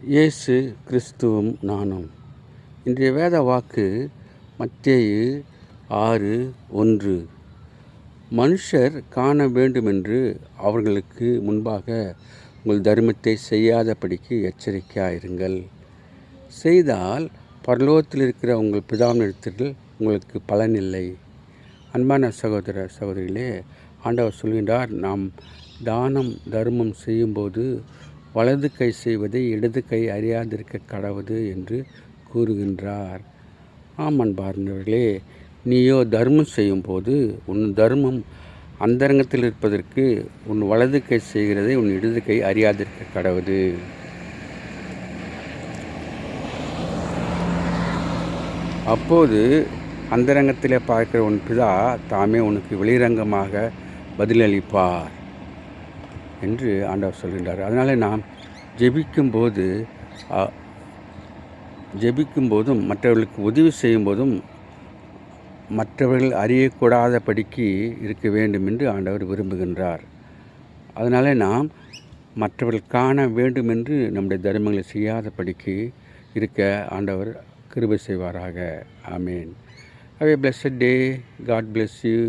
இயேசு கிறிஸ்துவும் நானும். இன்றைய வேத வாக்கு மத்தேயு 6:1. மனுஷர் காண வேண்டுமென்று அவர்களுக்கு முன்பாக உங்கள் தர்மத்தை செய்யாதபடிக்கு எச்சரிக்கையாயிருங்கள். செய்தால் பரலோகத்தில் இருக்கிற உங்கள் பிதாவினிடத்தில் உங்களுக்கு பலனில்லை. அன்பான சகோதர சகோதரிகளே, ஆண்டவர் சொல்கின்றார், நாம் தானம் தர்மம் செய்யும்போது வலது கை செய்வதை இடது கை அறியாதிருக்க கடவுது என்று கூறுகின்றார். அன்பார்ந்தவர்களே, நீயோ தர்மம் செய்யும்போது உன் தர்மம் அந்தரங்கத்தில் இருப்பதற்கு உன் வலது கை செய்கிறதை உன் இடது கை அறியாதிருக்க கடவுது. அப்போது அந்தரங்கத்திலே பார்க்கிற உன் பிதா தாமே உனக்கு வெளிரங்கமாக பதிலளிப்பார் என்று ஆண்டவர் சொல்கின்றார். அதனால் நாம் ஜெபிக்கும்போதும் மற்றவர்களுக்கு உதவி செய்யும்போதும் மற்றவர்கள் அறியக்கூடாதபடிக்கு இருக்க வேண்டும் என்று ஆண்டவர் விரும்புகின்றார். அதனால் நாம் மற்றவர்கள் காண வேண்டும் என்று நம்முடைய தர்மங்களை செய்யாதபடிக்கு இருக்க ஆண்டவர் கிருபை செய்வாராக. ஆமேன். Have a blessed day. God bless you.